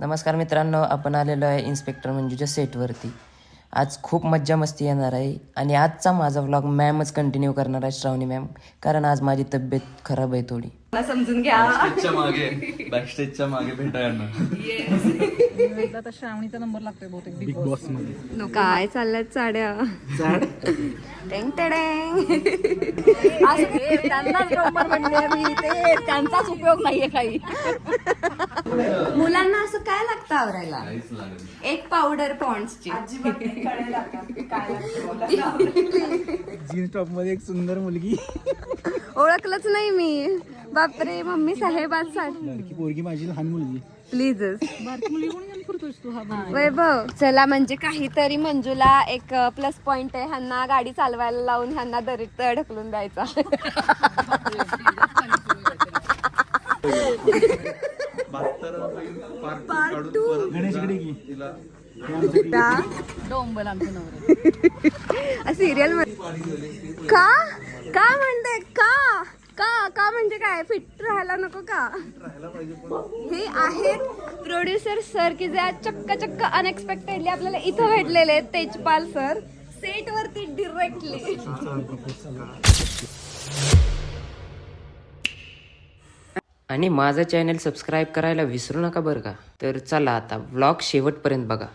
नमस्कार मित्रांनो, आपण आलेलो आहे इन्स्पेक्टर मंजूच्या सेटवरती. आज खूप मज्जा मस्ती येणार आहे आणि आजचा माझा व्लॉग मॅमच कंटिन्यू करणार आहे, श्रावणी मॅम, कारण आज माझी तब्येत खराब आहे थोडी. समजून घ्या. बॅकस्टेजच्या मागे भेटायला आता श्रावणीचा नंबर लागतोय बहुतेक बिग बॉस मध्ये. काय चालल्यात साड्या टेंग टेडेंग. त्यांचाच उपयोग नाहीये काही. मुलांना असं काय लागतं आवरायला? एक पावडर पॉन्ड्सची. जीन्स टॉप मध्ये एक सुंदर मुलगी. ओळखलंच नाही मी. बापरे, मम्मी साहेब आज लडकी पोरगी माझी लहान मुलगी. प्लीजच बारकी मुलगी कोण घेऊन फिरतोयस तू? हा वैभव, चला म्हणजे काहीतरी मंजूला एक प्लस पॉइंट आहे. ह्यांना गाडी चालवायला लावून ह्यांना दरीत ढकलून द्यायचा. गणेशकडे की डोंबल आमचं नवरे. सिरियल मध्ये का का म्हणते का का का म्हणजे काय? फिट राहायला नको का? हे आहेत प्रोड्युसर सर की जे आज चक्क चक्क अनएक्सपेक्टेडली आपल्याला इथं भेटलेले आहेत. तेजपाल सर सेट वरती डिरेक्टली. आणि माझं चॅनल सबस्क्राईब करायला विसरू नका बरं का. तर चला आता व्लॉग शेवटपर्यंत बघा.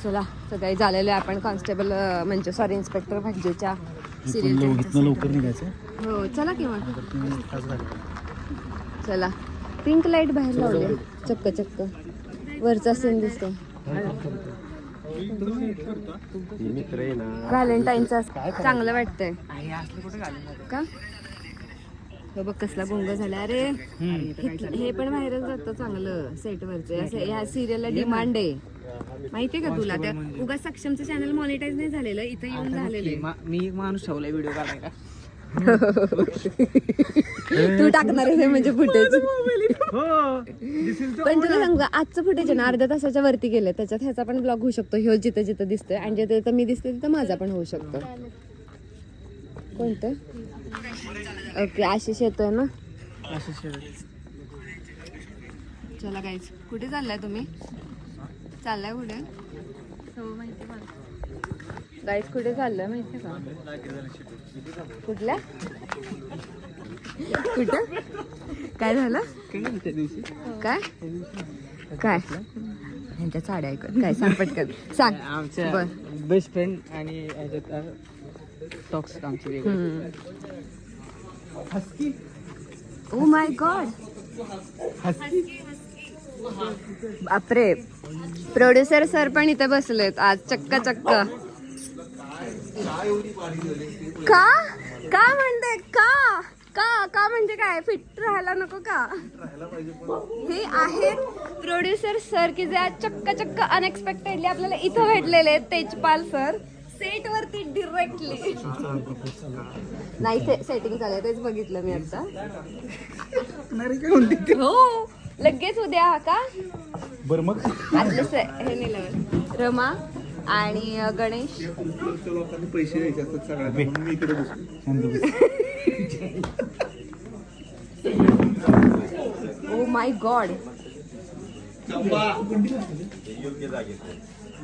चला सगळे झालेले आपण कॉन्स्टेबल म्हणजे सॉरी इन्स्पेक्टर भाग्यच्या सिरियल. लवकर निघायचं. हो चला किंवा चला. पिंक लाईट बाहेर लावले चक्क चक्क. वरचा सीन दिसतो. व्हॅलेंटाईनचा चांगलं वाटतंय का? बघ कसला गोंग झाला. अरे हे पण व्हायरल जातं चांगलं सेटवरचे. असं ह्या सिरियलला डिमांड आहे माहितीये का तुला? त्या उगा सक्षमचं चॅनल मॉनिटाईज नाही झालेलं, इथं येऊन झालेलं. मी एक माणूस ठेवलाय व्हिडिओ काढायला. तू टाकणार आहे म्हणजे फुटेज. पण तुला सांगू का, आजचं फुटेज आहे ना अर्ध्या तासाच्या वरती गेले. त्याच्यात ह्याचा पण ब्लॉग होऊ शकतो. ह्यो जिथं जिथं दिसतोय आणि जिथं जिथं मी दिसते तिथं माझा पण होऊ शकतो. कोणतं? ओके, आशिष येतोय ना. चला गाईज, कुठे चाललाय तुम्ही? चाललाय कुठे गाईज? कुठे चाललंय माहिती का? कुठल्या कुठं काय झालं? काय काय यांच्या साड्या ऐकत काय? सांग पटकन सांग. आमच्या बेस्ट फ्रेंड आणि टॉक्स आमची वेगळी. ओ माय गॉड, बापरे. प्रोड्युसर सर पण इथे बसलेत आज चक्क चक्क. का का म्हणते का का का म्हणजे काय? फिट राहायला नको का? हे आहेत प्रोड्युसर सर की जे आज चक्क चक्क अनएक्सपेक्टेडली आपल्याला इथं भेटलेले आहेत. तेजपाल सर सेट वरती डिरेक्टली. नाही सेटिंग झालंय तेच बघितलं मी आता. हो लगेच उद्या का बरं मग आपलं हे नेलं रमा आणि गणेश. पैसे द्यायचे असतात सगळ्यांना, मी इकडे ओ माय गॉड,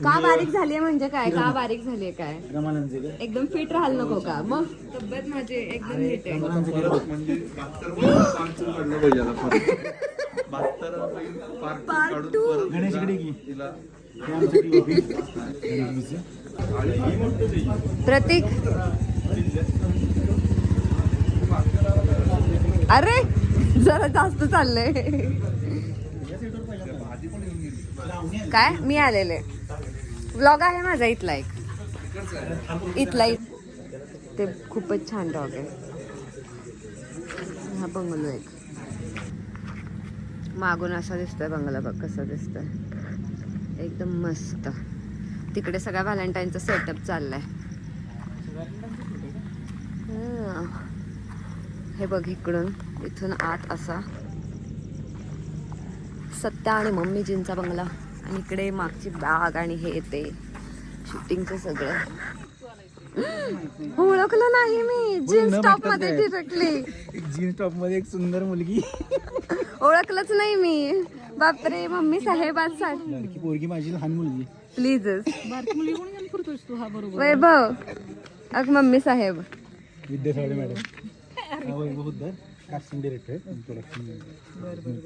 का बारीक झालीये म्हणजे काय? का बारीक झालीये काय? एकदम फिट राहायला नको का? मग तब्येत माझी एकदम नीट आहे. पार्ट 2 गणेशकडे की प्रतीक. अरे जरा जास्त चाललंय. काय मी आलेले व्लॉग आहे माझा इथला इथला ते खूपच छान डॉग आहे. हा बंगलो एक मागून असा दिसतोय बंगला. बघ कसा दिसतोय, एकदम मस्त. तिकडे सगळा व्हॅलेंटाईनचा सेटअप चाललाय. हे बघ इकडून इथून आत असा सत्या आणि मम्मीजींचा बंगला आणि इकडे मागची बाग आणि हे ते शूटिंगचं सगळं. ओळखलं नाही मी. जीन्स टॉप मध्ये डिरेक्टली. जीन्स टॉप मध्ये एक सुंदर मुलगी. ओळखलंच नाही मी. बापरे मम्मी साहेब आज लडकी पोरगी माझी लहान मुलगी. प्लीजच. बारकी मुली कोण घेऊन फिरतोयस तू? हा बरोबर. वैभव अग मम्मी साहेब. विद्यासागर मॅडम. वैभव हुद्दर कास्टिंग डिरेक्टर प्रोडक्शन.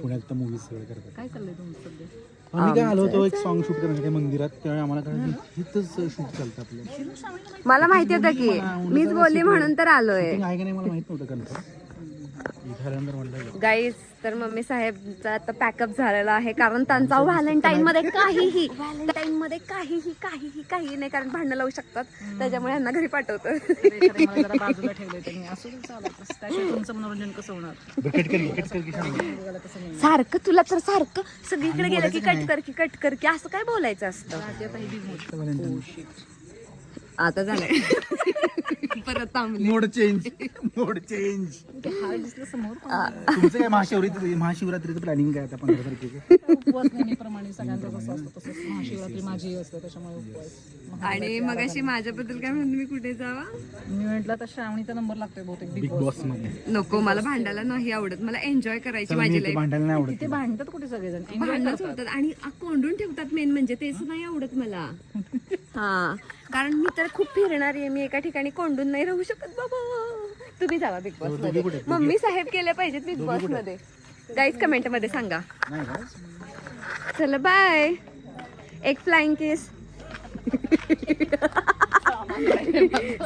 पुण्यात मूवीज सगळं करतात. काय चाललंय तुमचं सध्या? आम्ही काय आलो होतो एक सॉन्ग शूट करण्यासाठी मंदिरात. त्यावेळी आम्हाला कळलं इथंच शूट चालतं आपलं. मला माहिती होतं की मीच बोलली म्हणून तर आलोय. आहे का नाही मला माहित नव्हतं कन्फर्म. इथं आल्यानंतर म्हटलं गाईज तर मम्मी साहेबचा आता पॅकअप झालेला आहे कारण त्यांचा व्हॅलेंटाईन मध्ये काही नाही कारण भांडणं लावू शकतात त्याच्यामुळे यांना घरी पाठवतं. मला जरा बाजूला ठेवलंय त्यांनी. असू दे चालत. त्याशिवाय तुमचं मनोरंजन कसं होणार? कट कर की सांग. सारखं तुला तर सारखं सगळीकडे गेलं की कट कर की असं काय बोलायचं असतं. आता झालं परत थांबली. मोड चेंज. हा दिसलं समोर. तुमचं काय महाशिवरात्रीचं प्लॅनिंग काय आता 15 तारखेचं? उपवास नेहमीप्रमाणे सगळ्यांचं कसं असतं तसंच महाशिवरात्री माझी असते त्याच्यामुळे उपवास. आणि मग अशी माझ्याबद्दल काय म्हणून मी कुठे जावा. मी म्हटलं तर श्रावणीचा नंबर लागतोय बहुतेक बिग बॉस मध्ये. नको मला भांडायला नाही आवडत. मला एन्जॉय करायची माझी लाईफ. भांडायला नाही आवडत. ते भांडतात कुठे सगळेजण? भांडणच होतात आणि कोंडून ठेवतात मेन म्हणजे तेच नाही आवडत मला. हा कारण मी तर खूप फिरणार आहे. मी एका ठिकाणी कोंडून नाही राहू शकत बाबा. तुम्ही जावा बिग बॉस मध्ये. मम्मी साहेब केले पाहिजेत बिग बॉस मध्ये. गाईज कमेंट मध्ये सांगा. नाही का? चला बाय. एक फ्लाइंग किस.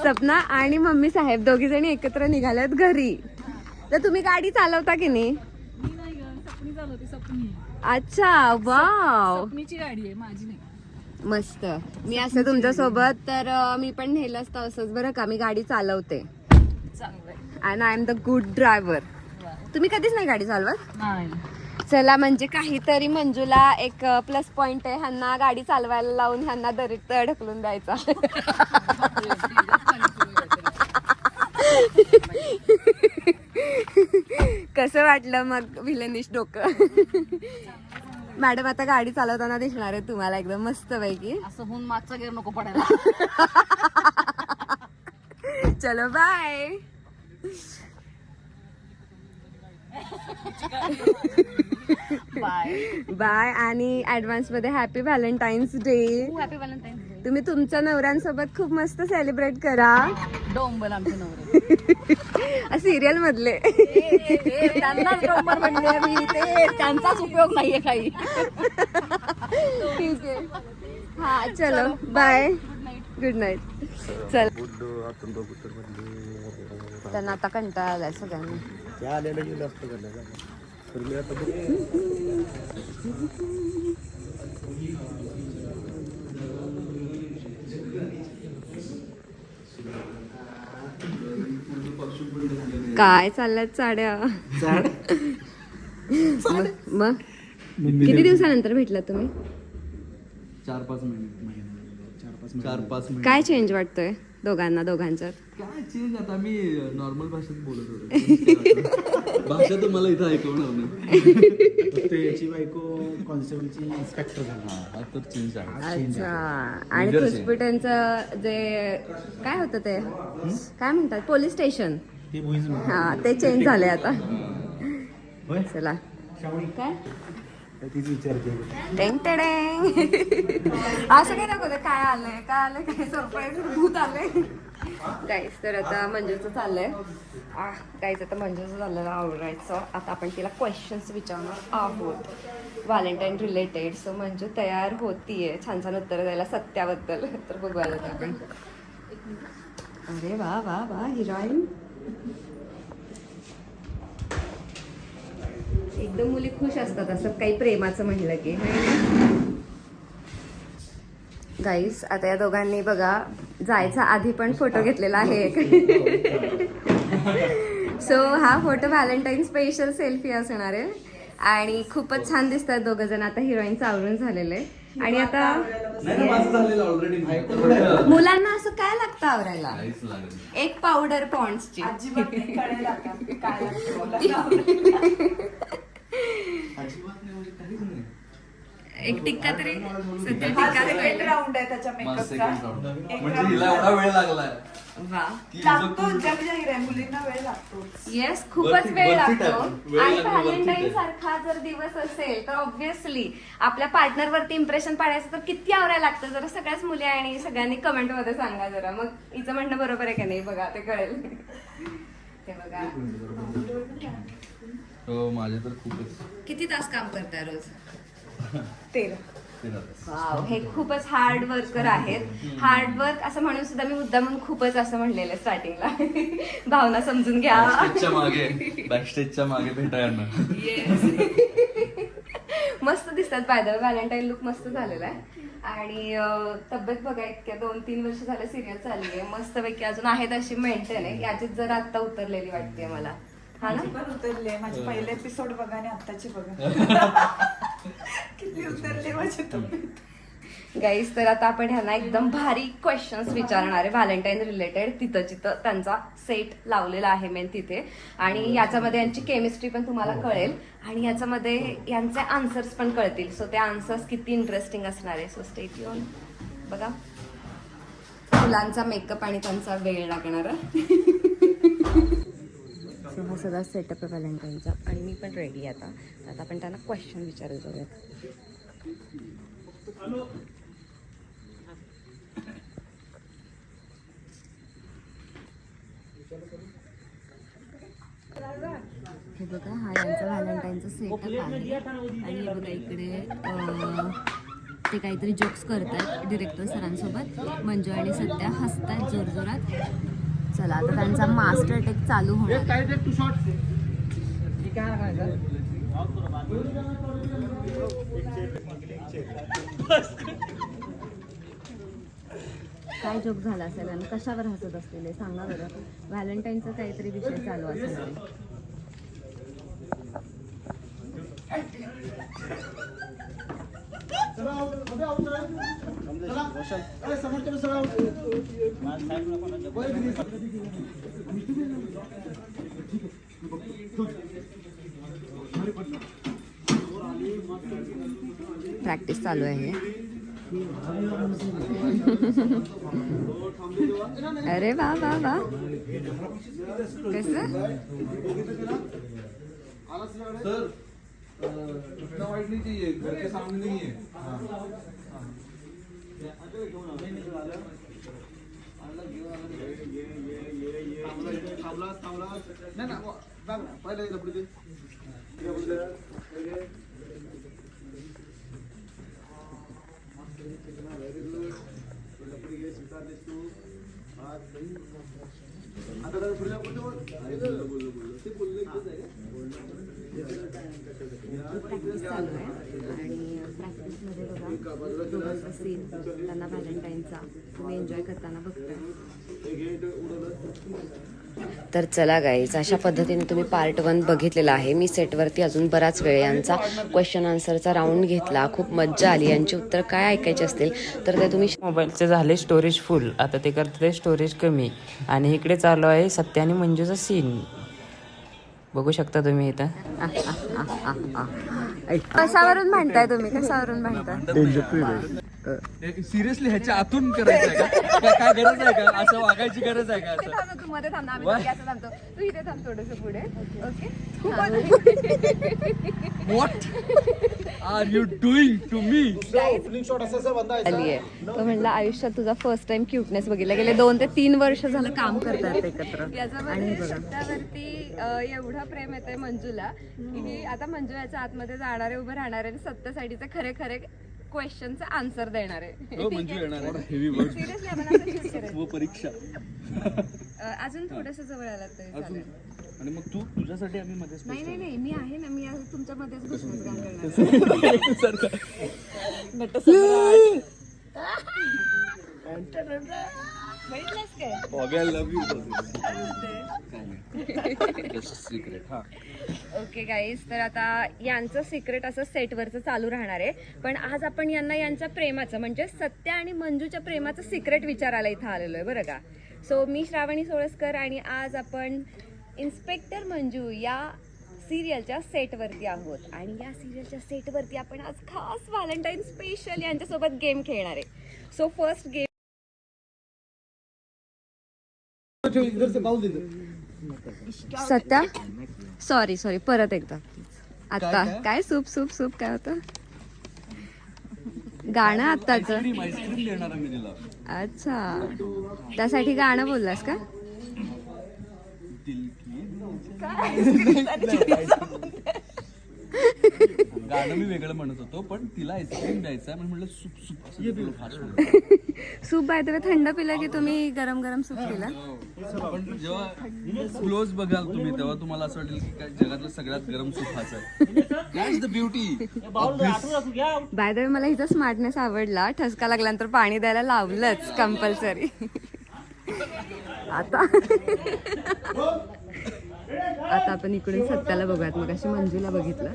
सपना आणि मम्मी साहेब दोघी जणी एकत्र निघाल्यात घरी. तर तुम्ही गाडी चालवता की नाही? मी नाही ग, सपनी चालवते. सपनी. अच्छा वाव सपनीची गाडी आहे माझी नाही. मस्त. मी असं तुमच्या सोबत तर मी पण नेलं असतं असंच बरं का. मी गाडी चालवते चांगलंय. आणि I am the good driver. तुम्ही कधीच नाही गाडी चालवत? नाही. चला म्हणजे काहीतरी मंजूला एक प्लस पॉइंट आहे. ह्यांना गाडी चालवायला लावून ह्यांना दरीत ढकलून द्यायचा. कसं वाटलं मग विलनिश डोकं? मॅडम आता गाडी चालवताना दिसणार आहे तुम्हाला एकदम मस्त पैकी. असं होऊन मागचा गेअर नको पडायला. चलो बाय. बाय आणि ऍडव्हान्स मध्ये happy Valentine's day. Happy Valentine's day. तुम्ही तुमच्या नवऱ्यांसोबत खूप मस्त सेलिब्रेट करा. डोंबल आमचे नवरे. सिरियल मधले. त्यांनाच डोंबर म्हणले मी. ते त्यांचाच उपयोग नाहीये काही. ठीक आहे. हा चलो बाय. Good night. चल त्यांना आता कंटाळा आलाय सगळ्यांना. काय चालल्यात चाड्या? मग किती दिवसानंतर भेटला तुम्ही? 4-5 महिने. 4-5 महिने. काय चेंज वाटतोय दोघांच्यात? काय चेंज आता मी नॉर्मल भाषेत बोलत होतो. भाषा तुम्हाला इथं ऐकवणार नाही. याची बायको कॉन्स्टेबलची इन्स्पेक्टर झाली. हा तर चेंज आहे. अच्छा. आणि खुसपिटांचं जे काय होतं ते काय म्हणतात पोलीस स्टेशन, ते भुईज हा ते चेंज झाले आता. होय. चला काय तीच विचारते. टेंग टेडेंग. असं काय दाखवतं काय आलंय काय सरप्राईज भूत आलंय. गाईस तर आता मंजूचं चाललंय. गाईज आता मंजूचं चाललेलं आवडायचं. आता आपण तिला क्वेश्चन्स विचारणार आहोत व्हॅलेंटाईन रिलेटेड. सो मंजू तयार होतीये छान छान उत्तर द्यायला सत्याबद्दल. तर बघूया आता आपण. अरे वा वा वा हिरोईन. एकदम मुली खुश असतात असं काही प्रेमाचं म्हणलं की. गाईस आता या दोघांनी बघा जायचा आधी पण फोटो घेतलेला आहे. सो हा फोटो व्हॅलेंटाईन स्पेशल सेल्फी असणार आहे आणि खूपच छान दिसतात दोघं जण. आता हिरोईनचं आवरून झालेलं आहे आणि आता मुलांना असं काय लागतं आवरायला? एक पावडर पॉन्ड्सची. एक टिक्का तरी सध्या टिक्का राऊंड आहे त्याच्या माझा मेकअपचा. second round. म्हणजे हिला एवढा वेळ लागलाय वा की लागतो जग जाहीर आहे, मुलींना वेळ लागतो. येस खूपच वरती- वेळ वरती लागतो टाक. वेळ आणि लागतो, वरती व्हॅलेंटाईन टाक. सारखा जर दिवस असेल तर ऑब्व्हियसली आपल्या पार्टनर वरती इम्प्रेशन पाडायचं तर किती आवरायला लागतं जरा सगळ्याच मुली आणि सगळ्यांनी कमेंट मध्ये सांगा जरा मग हिचं म्हणणं बरोबर आहे का नाही बघा ते कळेल ते बघा हो माझे तर खूपच किती तास काम करताय रोज 13. 13 तास. वाव हे खूपच हार्ड वर्कर आहेत हार्ड वर्क असं म्हणून सुद्धा मी मुद्दा म्हणून खूपच असं म्हणलेलं स्टार्टिंगला भावना समजून घ्या बॅकस्टेजच्या मागे भेटायला मस्त दिसतात by the way Valentine look मस्त झालेला आहे आणि तब्येत बघा इतक्या 2-3 वर्ष झालं सिरियल चालली आहे मस्त पैकी अजून आहेत अशी मेंटेन आहे याचीच जरा आता उतरलेली वाटते मला हा ना माझी पण उतरली आहे. माझे पहिले एपिसोड बघा आणि आत्ताची बघा. किती उतरले माझे तब्येत. गाईस तर आता आपण ह्यांना एकदम भारी क्वेश्चन्स विचारणार आहे व्हॅलेंटाईन रिलेटेड तिथं जिथं त्यांचा सेट लावलेला आहे मेन तिथे आणि याच्यामध्ये यांची केमिस्ट्री पण तुम्हाला कळेल आणि याच्यामध्ये यांचे आन्सर्स पण कळतील सो ते आन्सर्स किती इंटरेस्टिंग असणार आहे सो स्टे ट्यून बघा फुलांचा मेकअप आणि त्यांचा वेळ लागणार सो हा सगळा सेटअप आहे व्हॅलेंटाईनचा आणि मी पण रेडी आहे आता आता आपण त्यांना क्वेश्चन विचारत जाऊयात हे बघा हा यांचा व्हॅलेंटाईनचा सेटअप आहे आणि हे बघा इकडे ते काहीतरी जोक्स करतात डिरेक्टर सरांसोबत मंजू आणि सध्या हसतात जोरजोरात चला आता त्यांचा मास्टर टेक चालू होणार काय जोक झाला असेल आणि कशावर हसत असतील हे सांगा बरं व्हॅलेंटाईनचा काहीतरी विषय चालू असणार आहे प्रॅक्टिस चालू आहे अरे वा वा वा कसं सर इतना वाइट नहीं चाहिए घर के सामने नहीं है प्रॅक्टिस चालू आहे आणि प्रॅक्टिसमध्ये बघा दोघांचा सीन त्यांना व्हॅलेंटाईनचा तुम्ही एन्जॉय करताना बघताय तर चला गाईज अशा पद्धतीने तुम्ही पार्ट 1 बघितलेला आहे मी सेटवरती अजून बराच वेळ यांचा क्वेश्चन आन्सरचा राऊंड घेतला खूप मज्जा आली यांची उत्तर काय ऐकायची असतील तर ते तुम्ही मोबाईलचे झाले स्टोरेज फुल आता ते करते स्टोरेज कमी आणि इकडे चालू आहे सत्य आणि मंजूचा सीन बघू शकता तुम्ही इथं कशावरून म्हणताय तुम्ही कशावरून म्हणताय सिरियसली ह्याच्या आतून करायचं आहे का काय गरज आहे का असं वागायची गरज आहे का असं तू मध्ये थांब आम्ही दोघी असं थांबतो तू इथे थांब थोडंसं पुढे okay what are you doing to me आली आहे तो म्हणला आयुष्यात तुझा फर्स्ट टाइम क्यूटनेस बघितला गेले 2 ते 3 वर्ष झालं काम करतात एकत्र आणि सत्यावरती एवढं प्रेम येतंय मंजूला की आता मंजू याच्या आतमध्ये जाणारे उभे राहणारे आणि सत्य साईडचे खरे खरे क्वेश्चनचे आन्सर देणार आहे हो मंजू येणार आहे हेवी वर्ड सिरियसली आपण असं shoot करायचं. व परीक्षा अजून थोडंसं जवळ आला तरी चालेल आणि मग तू तुझ्यासाठी आम्ही मध्ये नाही नाही नाही मी आहे ना मी आज तुमच्यामध्येच घुसमटगान करणार बघितलंस काय लव्ह यू सिक्रेट हा ओके गाईज तर आता यांचं सिक्रेट असं सेटवरचं चालू राहणार आहे पण आज आपण यांना यांच्या प्रेमाचं म्हणजे सत्य आणि मंजूच्या प्रेमाचं सिक्रेट विचारायला इथं आलेलो आहे बरं का सो मी श्रावणी सोळसकर आणि आज आपण इन्स्पेक्टर मंजू या सिरियलच्या सेटवरती आहोत आणि या सिरियलच्या सेटवरती आपण आज खास व्हॅलेंटाईन स्पेशल यांच्यासोबत गेम खेळणार आहे. So first game Satya sorry परत एकदा आता काय सूप काय होतं गाणं आत्ताच. आईस्क्रीम देणार मी तिला. अच्छा त्यासाठी गाणं बोललास का? गाणं मी वेगळं म्हणत होतो पण तिला आईस्क्रीम द्यायचं आहे म्हटलं सूप असं fast. Soup by the way थंड पिलं की तुम्ही गरम गरम सूप पिला? पण जेव्हा क्लोज बघाल तुम्ही तेव्हा तुम्हाला असं वाटेल की काय जगातलं सगळ्यात गरम सूप हाच आहे. That's the beauty. By the way मला हिचा स्मार्टनेस आवडला. ठसका लागल्यानंतर पाणी द्यायला लावलंच कंपल्सरी. आता आपण इकडून सत्याला बघूयात. मग अशी मंजूला बघितलं.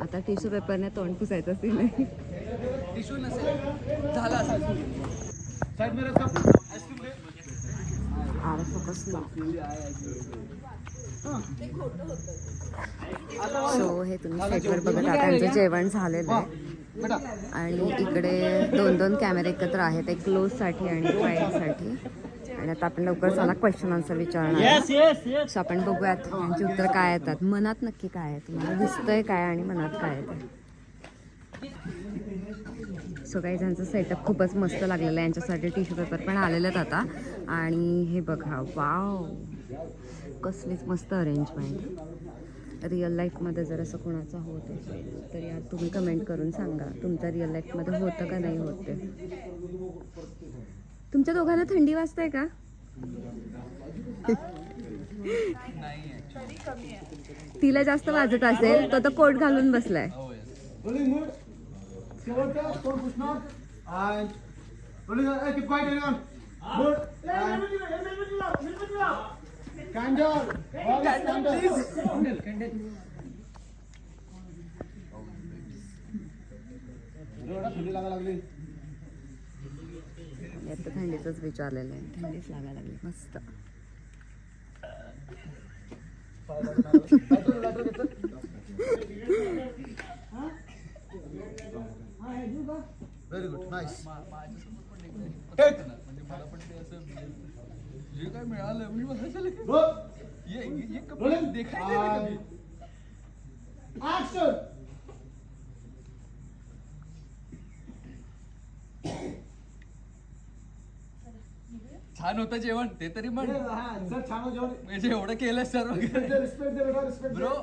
आता टिश्यू पेपरने तोंड पुसायचं असेल. टिश्यू नसेल झाला असेल. सो हे तुम्ही सेटवर बघत आहात. त्यांचं जेवण झालेलं आहे आणि इकडे 2 कॅमेरे एकत्र आहेत. एक क्लोजसाठी आणि ट्रायलसाठी. आणि आता आपण लवकर चला क्वेश्चन आन्सर विचारणार. सो आपण बघूयात त्यांची उत्तर काय येतात. मनात नक्की काय आहे तुम्हाला दिसतंय काय आणि मनात काय येतं. सो काही त्यांचं सेटअप खूपच मस्त लागलेलं आहे. यांच्यासाठी टिश्यू पेपर पण आलेले आहेत आता. आणि हे बघा वाव कसलीच मस्त अरेंजमेंट. रिअल लाईफमध्ये जर असं कोणाचं होत असेल तर यार तुम्ही कमेंट करून सांगा तुमच्या रिअल लाईफमध्ये होतं का नाही होत ते. तुमच्या दोघांना थंडी वाजते का? तिला जास्त वाजत असेल तर कोट घालून बसलाय. आता थंडीच विचारलेलं आहे. थंडीच लागायला लागली मस्त. Very good nice. म्हणजे मला पण ते असं जे काय मिळालं मी मला ये कपडे देखायला कधी. छान होतं जेवण ते तरी म्हण. म्हणजे एवढं केलं सर ब्रो.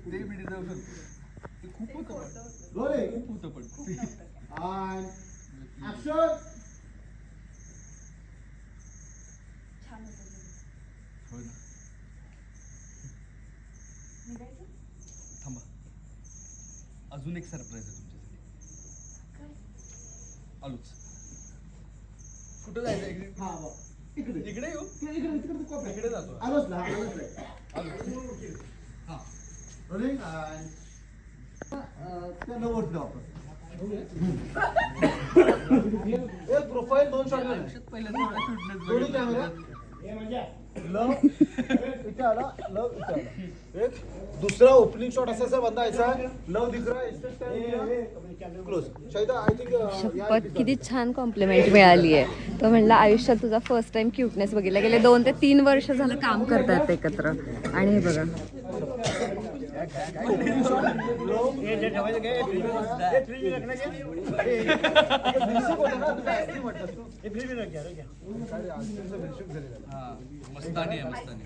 ते मी डिझर्व करतो. ते खूप होतं पण थांबा अजून एक सरप्राईज आहे तुमच्यासाठी. आलोच. कुठं जायचं? इकडे येऊ. इकडे जातो. प्रोफाईल 2 शॉट लव इथे आला. लव इथे आला. एक दुसरा ओपनिंग शॉट असा बांधायचा. लव दिख रहा है क्लोज. शायदा आय थिंक शपथ किती छान कॉम्प्लिमेंट मिळाली आहे. तो म्हणला आयुष्यात तुझा फर्स्ट टाइम क्यूटनेस बघितला. गेले 2 ते 3 वर्ष झालं काम करतात एकत्र. आणि हे बघा मस्तानी आहे मस्तानी.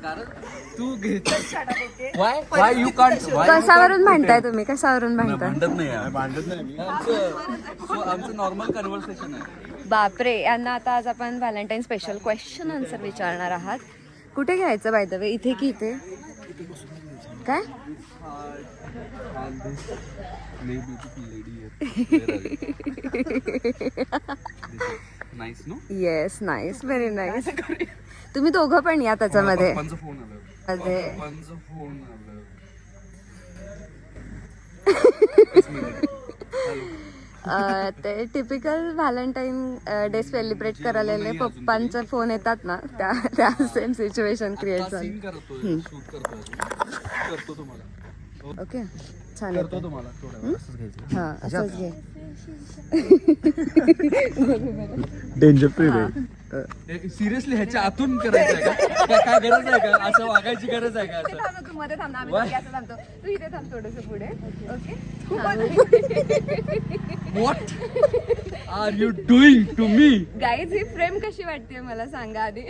कारण तू वाय यू कांट. कशावरून भांडताय तुम्ही? कशावरून भांडताय? भांडत नाही आमचं नॉर्मल कन्व्हर्सेशन आहे. बापरे. यांना आता आज आपण व्हॅलेंटाईन स्पेशल क्वेश्चन आन्सर विचारणार आहात. कुठे घ्यायचं बाय द वे? इथे की इथे? काय nice no. Yes nice very nice. तुम्ही दोघं पण या त्याच्यामध्ये. फोन आला. ते टिपिकल व्हॅलेंटाईन डे सेलिब्रेट करायला पप्पांचे फोन येतात ना, त्या सेम सिच्युएशन क्रिएट झाली. सीन करतोय शूट करतो तुम्हाला ओके, छान करतो येतं. तुम्हाला थोड्या वेळ असंच घ्यायचं. हा, असंच घे. Danger free way. सिरियसली ह्याच्या आतून करायचं आहे का? काय गरज आहे का? असं वागायची गरज आहे का? इथे असं थांब, तू मध्ये थांब ना, आम्ही Why? दोघी असं थांबतो. तू इथे थांब थोडंसं पुढे. Okay. What are you doing to me? Guys, ही फ्रेम कशी वाटते मला सांगा आधी.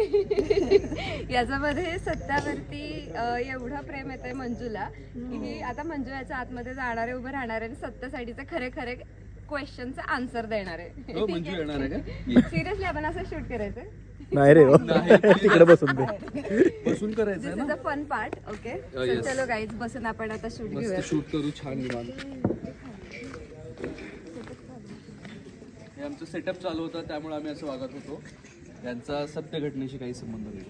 याच्यामध्ये सत्यावरती एवढं प्रेम येतंय मंजूला की आता मंजू याच्या आतमध्ये जाणार आहे, उभं राहणार आहे आणि सत्यासाठीचे खरे खरे क्वेश्चनचे आन्सर देणार आहे. हो, मंजू येणार आहे का? सिरियसली आपण असं शूट करायचं. नाही रे, तिकडे बसून दे. बसून करायचं दिस आहे इज ना? A fun part. Okay, yes. चलो गाईज, बसून आपण आता शूट घेऊया. मस्त शूट करू छान निवांत. हे आमचं सेटअप चालू होतं त्यामुळे आम्ही असं वागत होतो. यांचा सत्य घटनेशी काही संबंध नाही.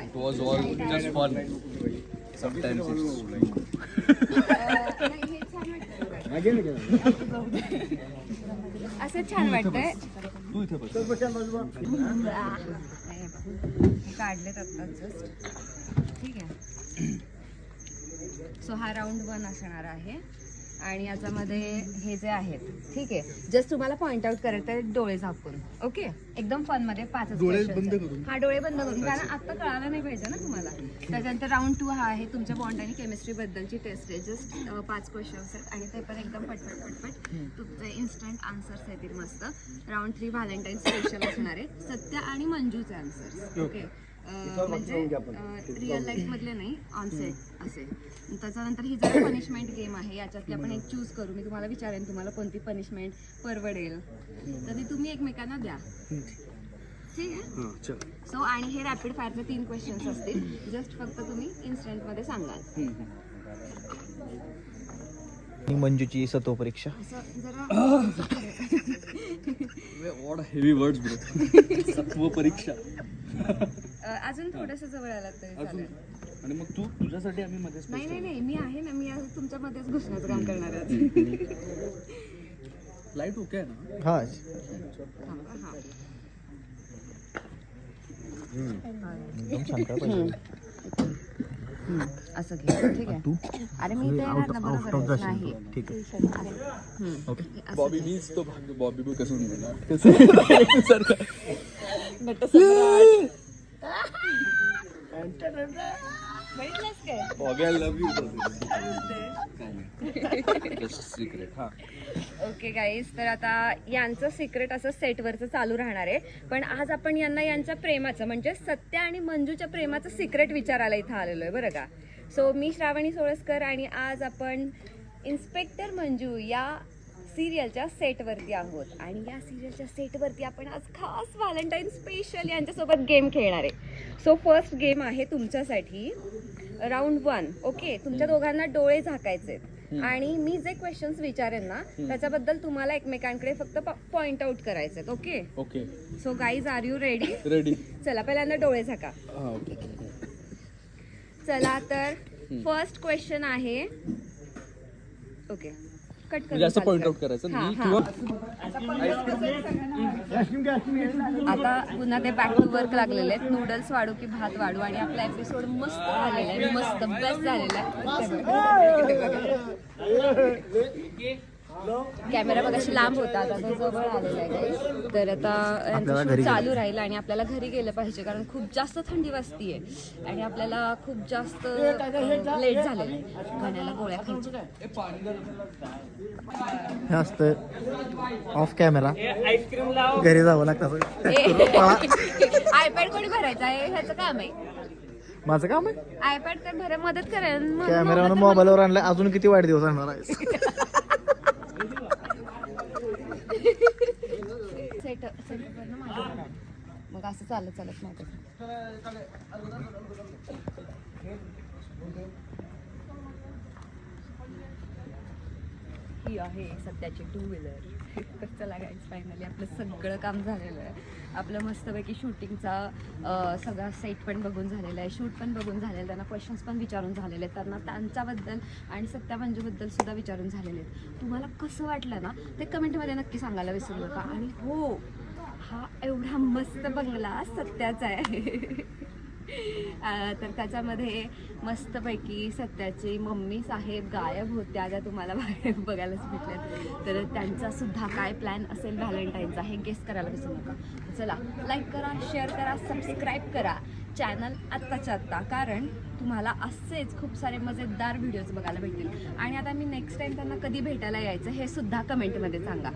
It was all just fun. Sometimes असं छान वाटतंय. तू इथे बस. काढलेत आता जस्ट. ठीक आहे. सो हा राऊंड 1 असणार आहे आणि याच्यामध्ये हे जे आहेत, ठीक आहे, जस्ट तुम्हाला पॉइंट आउट करायचं आहे डोळे झाकून. ओके, एकदम फन मध्ये 5 डोळे बंद करून. हा, डोळे बंद करून, कारण आता कळायला नाही पाहिजे ना तुम्हाला. त्याच्यानंतर राऊंड 2 हा आहे तुमच्या बॉन्ड आणि केमिस्ट्री बद्दलची टेस्ट आहे. जस्ट 5 क्वेश्चन्स आहेत आणि ते पण एकदम पटपट तुमचे इन्स्टंट आन्सर्स येतील मस्त. राऊंड 3 व्हॅलेंटाईन स्पेशल असणार आहे, सत्या आणि मंजूचे आन्सर. ओके, म्हणजे रिअल लाईफ मधले नाही, ऑन सेट असे. त्याच्यानंतर ही जरा पनिशमेंट गेम आहे. याच्यातली आपण एक चूज करू. मी तुम्हाला विचारेन तुम्हाला कोणती पनिशमेंट परवडेल, तर ती तुम्ही एकमेकांना द्या. ठीक आहे. सो आणि हे रॅपिड फायरचे 3 क्वेश्चन्स असतील. जस्ट फक्त तुम्ही इन्स्टंट मध्ये सांगाल. मंजूची सत्व परीक्षा. असं जरा ऑड हेवी वर्ड्स ब्रो. सत्व परीक्षा. अजून थोडस जवळ आलात तरी चालेल. आणि मग तू तुझ्यासाठी आम्ही मध्ये नाही, मी आहे ना, मी आज तुमच्यामध्येच घुसण्याचं काम करणार आहे. लाईट ओके आहे ना? हा, थांबा, हा. एकदम शांत पाहिजे. असं घे. ठीक आहे. अरे मी ते येणार ना, बरोबर आहे. नाही, ठीक आहे. ओके. बॉबी मीच तो बॉबी बी कसून गेला. बघितलंस काय? Bobby I love you. Just secret. हा, ओके गाईज, तर आता यांचं सिक्रेट असं सेटवरचं चालू राहणार आहे. पण आज आपण यांना यांच्या प्रेमाचं म्हणजे सत्या आणि मंजूच्या प्रेमाचं सिक्रेट विचारायला इथं आलेलो आहे बरं का. सो मी श्रावणी सोळसकर आणि आज आपण इन्स्पेक्टर मंजू या सिरियलच्या सेटवरती आहोत. आणि या सिरियलच्या सेटवरती आपण आज खास व्हॅलेंटाईन स्पेशल यांच्यासोबत गेम खेळणार आहे. सो फर्स्ट गेम आहे तुमच्यासाठी राऊंड 1. ओके, तुमच्या दोघांना डोळे झाकायचे आणि मी जे क्वेश्चन्स विचारेन ना त्याच्याबद्दल तुम्हाला एकमेकांकडे फक्त पॉइंट आउट करायचे. Okay okay. So guys, are you ready? Ready. चला, पहिल्यांदा डोळे झाका. हा, ओके. चला, तर फर्स्ट क्वेश्चन आहे. ओके, कट म्हणजे असं पॉइंट आउट करायचं हां, मी हां. किंवा आता पुन्हा ते बॅक टू वर्क लागलेले आहेत. नूडल्स वाढू की भात वाढू, आणि आपला एपिसोड मस्त झालेला आहे, मस्त बेस्ट झालेला आहे. कॅमेरा बघाशी लांब होता, आता तो जवळ आलेला आहे. तर आता यांचं शूट चालू राहील आणि आपल्याला घरी गेलं पाहिजे, कारण खूप जास्त थंडी वाजतीये आणि आपल्याला खूप जास्त लेट झालेलं आहे. गाण्याला गोळ्या खायच्या. हे असतं ऑफ कॅमेरा, घरी जावं लागतं. आयपॅड कोणी भरायचा आहे? ह्याचं काम आहे. माझं काम आहे आयपॅड तर भरा, मदत करेल. कॅमेरा मोबाईलवर आणलाय. अजून किती वाईट दिवस आणणार आहे? मग असं चालत नव्हतं. ही आहे सध्याची 2 व्हीलर. तर चला गाईज, फायनली आपलं सगळं काम झालेलं आहे. आपलं मस्तपैकी शूटिंगचा सगळा सेट पण बघून झालेला आहे, शूट पण बघून झालेलं आहे, त्यांना क्वेश्चन्स पण विचारून झालेले आहेत, त्यांना त्यांच्याबद्दल आणि सत्या मंजूबद्दल सुद्धा विचारून झालेले आहेत. तुम्हाला कसं वाटलं ना ते कमेंटमध्ये नक्की सांगायला विसरू नका. आणि हो, हा एवढा मस्त बंगला सत्याचा आहे. तर त्याच्यामध्ये मस्तपैकी सत्याची मम्मी साहेब गायब होत्या, त्या तुम्हाला बाहेर बघायलाच भेटल्यात. तर त्यांचा सुद्धा काय प्लॅन असेल व्हॅलेंटाईनचा हे गेस करायला विसरू नका. चला, लाईक करा, शेअर करा, सबस्क्राईब करा चॅनल आत्ताच्या आत्ता, कारण तुम्हाला असेच खूप सारे मजेदार व्हिडिओज बघायला भेटतील. आणि आता मी नेक्स्ट टाईम त्यांना कधी भेटायला यायचं हे सुद्धा कमेंटमध्ये सांगा.